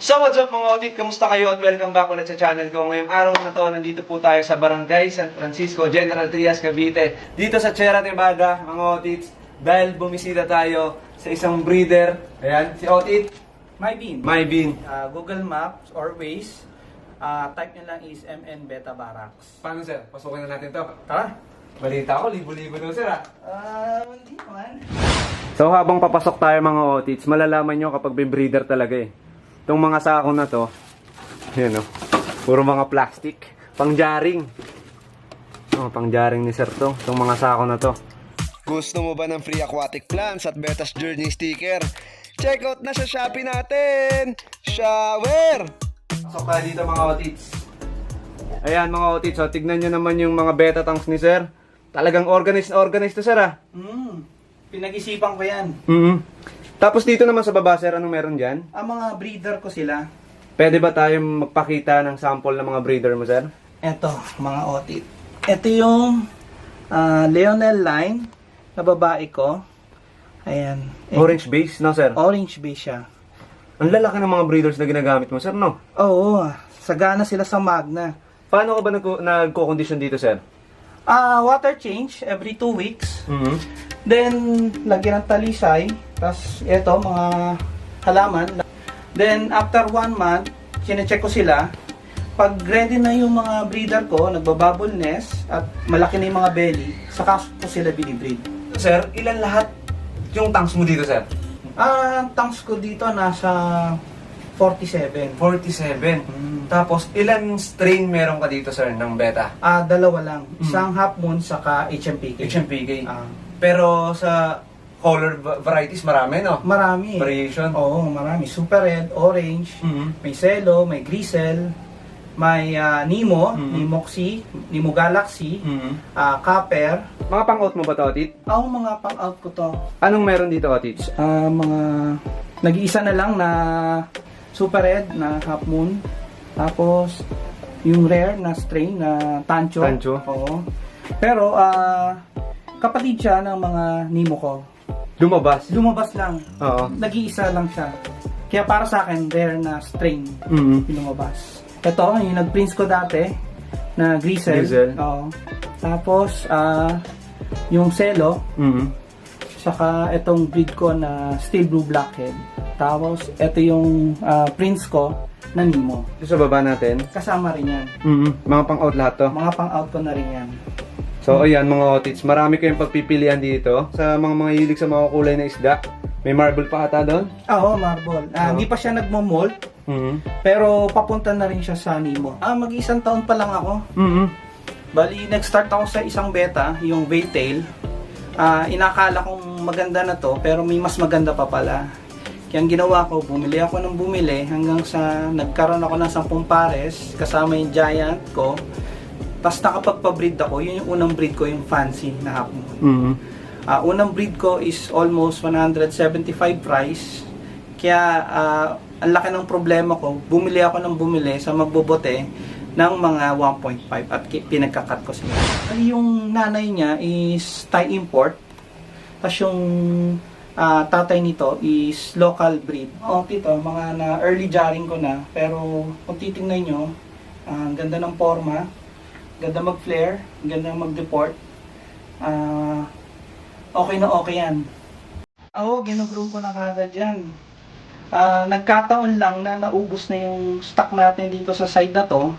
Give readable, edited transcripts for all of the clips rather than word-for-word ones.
So what's up mga otit? Kamusta kayo at welcome back ulit sa channel ko. Ngayong araw na to, nandito po tayo sa Barangay San Francisco, General Trias, Cavite. Dito sa Sierra Nevada, mga otits, dahil bumisita tayo sa isang breeder. Ayan, si Otit. Maybin. Google Maps or Waze, type nyo lang is MN Beta Barracks. Paano sir? Pasukin na natin to. Tara! Balita ko, libo-libo daw sir Hindi naman. So habang papasok tayo mga otits, malalaman nyo kapag may breeder talaga eh. Itong mga sako na to, yun o, puro mga plastic, pangjaring. Pangjaring ni sir to, itong mga sako na to. Gusto mo ba ng free aquatic plants at Beta's Journey sticker? Check out na sa Shopee natin! Shower! Pasok tayo dito mga otits. Ayan mga otits, so, tignan nyo naman yung mga beta tanks ni sir. Talagang organized to sir ah. Pinag-isipan ko yan. Tapos dito naman sa baba sir, anong meron dyan? Ang mga breeder ko sila. Pwede ba tayo magpakita ng sample ng mga breeder mo sir? Eto, mga otit. Ito yung Leonel line na babae ko. Ayan. Orange base, no sir? Orange base siya. Ang lalaki ng mga breeders na ginagamit mo sir, no? Oo, sagana sila sa Magna. Paano ka ba nagko-condition dito sir? Water change every 2 weeks. Then, lagyan ng talisay. Tapos, eto, mga halaman. Then, after 1 month, sinecheck ko sila. Pag ready na yung mga breeder ko, nagbabubble nest, at malaki na yung mga belly, saka ko sila binibreed. Sir, ilan lahat yung tanks mo dito sir? Tanks ko dito nasa 47. 47. Tapos, ilan strain meron ka dito sir ng beta? Dalawa lang. Isang half moon, saka HMPK. HMPK. Pero sa color varieties marami, no? Marami. Variation. Oo, marami. Super red, orange, may Celo, may Grisel, may Nemo, Nemoxy, Nemo Galaxy, Copper. Mga pang-out mo ba to, Otit? Mga pang-out ko to. Anong meron dito, Otit? Mga nag-iisa na lang na Super Red na Half Moon. Tapos yung rare na strain na Tancho. Oo. Pero kapatid siya ng mga Nemo ko. Lumabas lang. Oo. Nag-iisa lang siya. Kaya para sa akin, rare na strain yung lumabas. Ito, yung nag-prince ko dati na Grisel. Oo. Tapos, yung Celo. Saka itong breed ko na Steel Blue Blackhead. Tapos, ito yung prince ko na Nemo. Ito sa baba natin. Kasama rin yan. Mga pang-out lahat to. Mga pang-out ko na rin yan. So, ayan mga otits, marami kayong pagpipilian dito. Sa mga hilig sa mga kulay na isda. May marble pa ata doon? Oo, marble. Hindi pa siya nagmo-molt. Pero papunta na rin siya sa Nemo. Mag-isang taon pa lang ako. Bali, nag-start ako sa isang beta, yung Veiltail. Inakala kong maganda na to, pero may mas maganda pa pala. Kaya ang ginawa ko, bumili ako ng bumili hanggang sa nagkaroon ako ng 10 pares, kasama yung giant ko. Tapos nakapagpa-breed ako, yun yung unang breed ko, yung fancy na half moon. Unang breed ko is almost 175 price. Kaya ang laki ng problema ko, bumili ako ng bumili sa magbobote ng mga 1.5 at pinagkakat ko sila. Yung nanay niya is Thai import. Tapos yung tatay nito is local breed. Ito, mga na early jarring ko na. Pero kung titingnan nyo, ang ganda ng forma, ganda mag-flare, ganda mag-deport. Okay na okay yan. Ginugroom ko na kagad yan. Nagkataon lang na naubos na yung stock natin dito sa side na to.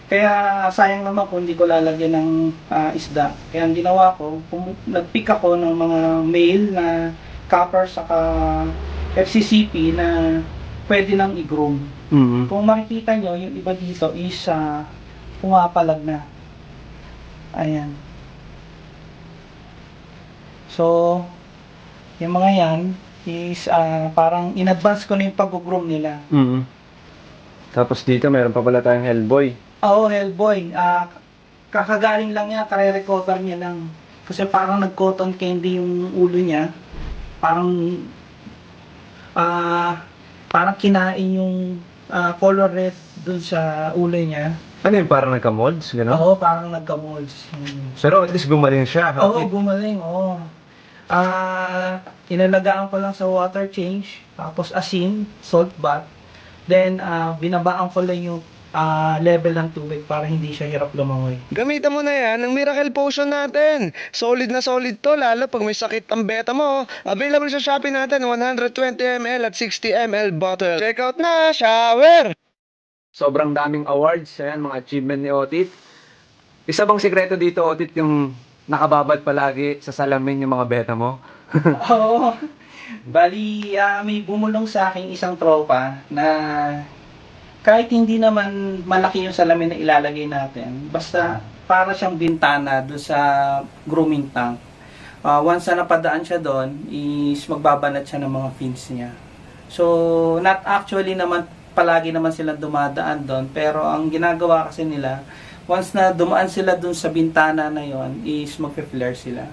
Kaya sayang naman kung hindi ko lalagyan ng isda. Kaya ang ginawa ko, nag-pick ako ng mga male na copper saka FCCP na pwede nang i-groom. Kung makikita nyo, yung iba dito is pumapalag na. Ayan. So, yung mga yan is parang in-advance ko na yung pag-groom nila. Tapos dito, meron pa pala tayong Hellboy. Hellboy. Kakagaling lang niya, kare-recover niya lang. Kasi parang nag-cotton candy yung ulo niya. Parang kinain yung color red dun sa ulo niya. Ano yun, parang nagka-molds, gano'n? Parang nagka-molds. Pero at least gumaling siya. Gumaling, inalagaan ko lang sa water change, tapos asin, salt bath, Then, binabaan ko lang yung level ng tubig para hindi siya hirap lumangoy. Gamitan mo na yan ng Miracle Potion natin. Solid na solid to, lalo pag may sakit ang beta mo. Available sa Shopee natin, 120 ml at 60 ml bottle. Check out na, shower! Sobrang daming awards. Ayan, mga achievement ni Otit. Isa bang sikreto dito, Otit, yung nakababad palagi sa salamin yung mga beta mo? Oo. Bali, may bumulong sa akin isang tropa na kahit hindi naman malaki yung salamin na ilalagay natin, basta para siyang bintana doon sa grooming tank. Once na napadaan siya doon, is magbabanat siya ng mga fins niya. So, not actually naman, palagi naman silang dumadaan doon, pero ang ginagawa kasi nila, once na dumaan sila doon sa bintana na yon, is magpe-flare sila.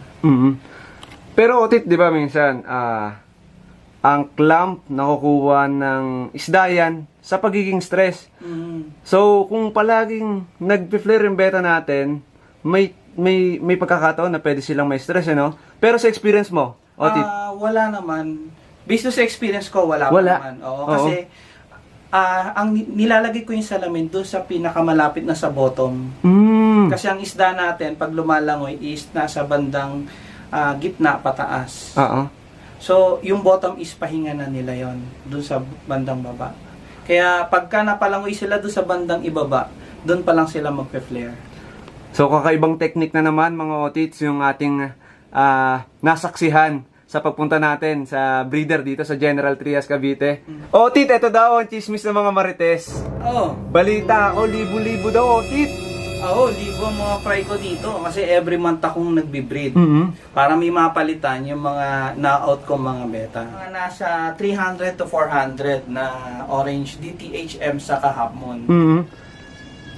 Pero Otit, di ba minsan, ang clamp nakukuha ng isda yan sa pagiging stress. So, kung palaging nag-flare yung beta natin, may pagkakataon na pwede silang may stress, ano? Pero sa experience mo, Otit? Wala naman. Based sa experience ko, wala naman. Oo, kasi ang nilalagay ko yung salamin doon sa pinakamalapit na sa bottom. Kasi ang isda natin, pag lumalangoy, is nasa bandang gitna, pataas. So, yung bottom is pahinga na nila yon doon sa bandang baba. Kaya pagka napalangoy sila doon sa bandang ibaba, doon pa lang sila magpe-flare. So, kakaibang technique na naman, mga Otits, yung ating nasaksihan sa pagpunta natin sa breeder dito sa General Trias, Cavite. Otit, eto daw ang chismis ng mga Marites. Balita ako, libo-libo daw, Otit. Oo, libo ang mga fry ko dito kasi every month akong nagbe-breed para may mapalitan yung mga na-out kong mga beta. Mga nasa 300 to 400 na orange DTHM sa Half Moon.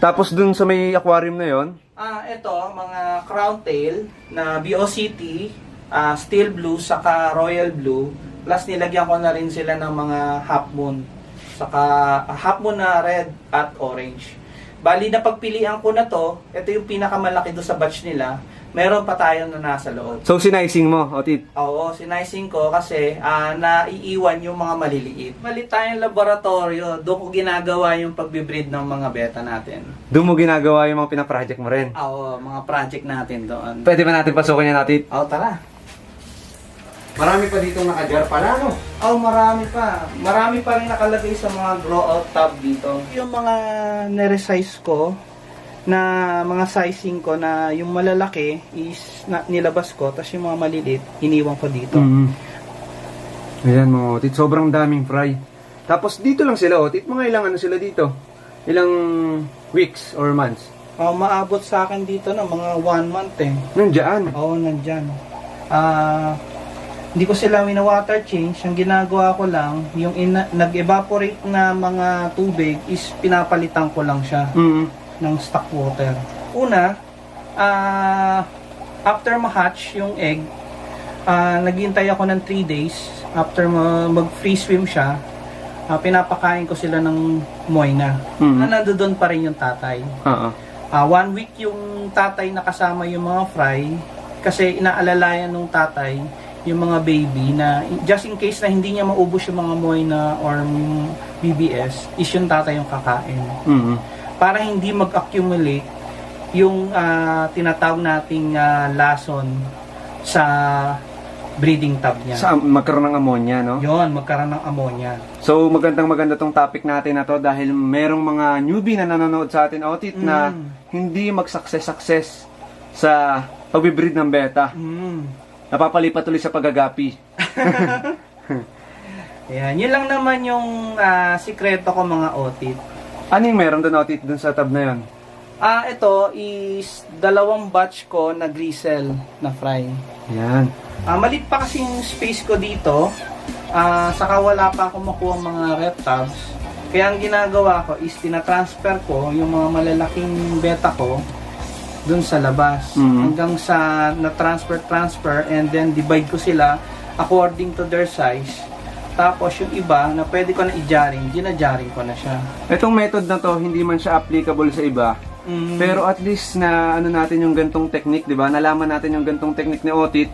Tapos dun sa may aquarium na yon? Ito, mga crown tail na BOCT, steel blue, saka royal blue. Plus nilagyan ko na rin sila ng mga Half Moon, saka Half Moon na red at orange. Bali na pagpilian ko na to, ito yung pinakamalaki do sa batch nila. Meron pa tayo na nasa loob. So sinaising mo, Otit? Oo, sinaising ko kasi naiiwan yung mga maliliit. Bali tayong laboratorio, doon ko ginagawa yung pagbe-breed ng mga beta natin. Doon mo ginagawa yung mga pinaproject mo rin? Oo, mga project natin doon. Pwede ba natin pasukin yan, Otit? Oo, tara. Marami pa dito nakajar pala, no? Oo, marami pa. Marami pa rin nakalagay sa mga grow out tab dito. Yung mga niresize ko, na mga sizing ko na yung malalaki is nilabas ko, tapos yung mga maliliit, iniwan ko dito. Ayan mga Otit, sobrang daming fry. Tapos dito lang sila, Otit. Mga ilang ano sila dito? Ilang weeks or months? Maabot sa akin dito na mga 1 month eh. Nandiyan? Oo, nandyan. Hindi ko sila wina-water change. Ang ginagawa ko lang, yung nag-evaporate na mga tubig is pinapalitan ko lang siya ng stock water. Una, after ma-hatch yung egg, naghihintay ako ng 3 days. After mag-free swim siya, pinapakain ko sila ng moina. Nandoon pa rin yung tatay. 1 week yung tatay nakasama yung mga fry kasi inaalalayan ng tatay yung mga baby na just in case na hindi niya maubos yung mga moina or BBS, is yung tatay yung kakain. Para hindi mag-accumulate yung tinatawag nating lason sa breeding tub niya. Magkaroon ng ammonia, no? Yon, magkaroon ng ammonia. So, maganda tong topic natin na to dahil merong mga newbie na nanonood sa atin, Otit, na hindi mag-success sa pag-breed ng beta. Napapalipat tuloy sa paggagapi. Ayan, yun lang naman yung sikreto ko mga Otit. Ano yung meron doon, Otit, doon sa tab na yun? Ito is 2 batch ko na grisel na fry. Yan. Malit pa kasi yung space ko dito. Saka wala pa akong makuha mga rep tabs. Kaya ang ginagawa ko is tinatransfer ko yung mga malalaking beta ko dun sa labas. Hanggang sa na-transfer and then divide ko sila according to their size. Tapos yung iba na pwede ko na i-jarring, gina-jarring ko na siya. Itong method na to, hindi man siya applicable sa iba. Pero at least na ano natin yung gantong technique, di ba? Nalaman natin yung gantong technique ni Otit,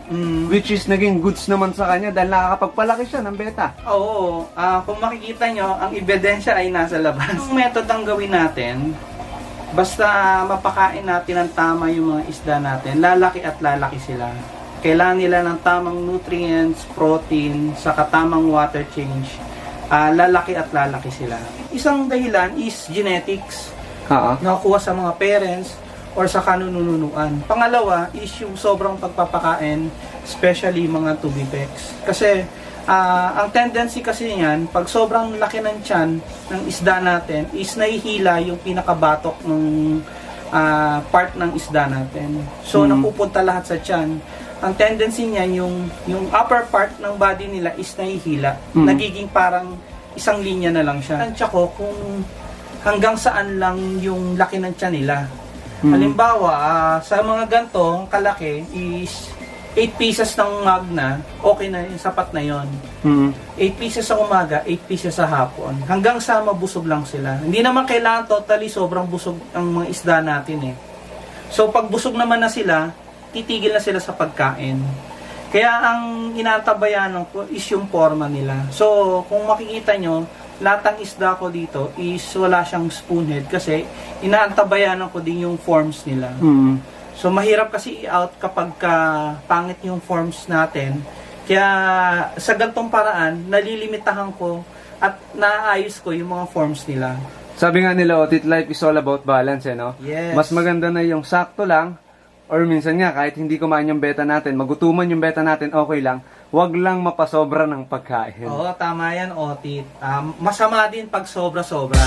which is naging goods naman sa kanya dahil nakakapagpalaki siya ng beta. Oo, kung makikita nyo, ang ebidensya ay nasa labas. Ang method ang gawin natin, basta mapakain natin ng tama yung mga isda natin, lalaki at lalaki sila. Kailangan nila ng tamang nutrients, protein, saka tamang water change. Lalaki at lalaki sila. Isang dahilan is genetics. Nakukuha sa mga parents or sa kanununuan. Pangalawa is yung sobrang pagpapakain, especially mga tubipex. Kasi ang tendency kasi niyan, pag sobrang laki ng tiyan ng isda natin, is nahihila yung pinakabatok ng part ng isda natin. So napupunta lahat sa tiyan. Ang tendency niyan, yung upper part ng body nila is nahihila. Nagiging parang isang linya na lang siya. Tansya ko kung hanggang saan lang yung laki ng tiyan nila. Halimbawa, sa mga ganito, kalaki is 8 pieces ng magna, okay na yun, sapat na yun. 8 pieces sa umaga, 8 pieces sa hapon. Hanggang sa mabusog lang sila. Hindi naman kailangan totally sobrang busog ang mga isda natin eh. So pag busog naman na sila, titigil na sila sa pagkain. Kaya ang inatabayan ko is yung forma nila. So kung makikita nyo, lahat ng isda ko dito is wala siyang spoonhead kasi inaantabayan ko din yung forms nila. So mahirap kasi i-out kapag pangit yung forms natin. Kaya sa gantong paraan, nalilimitahan ko at naayos ko yung mga forms nila. Sabi nga nila, Otit, life is all about balance, eh, no? Yes. Mas maganda na yung sakto lang, or minsan nga, kahit hindi kumain yung beta natin, magutuman yung beta natin, okay lang. Huwag lang mapasobra ng pagkain. Oo, tama yan, Otit. Masama din pag sobra-sobra.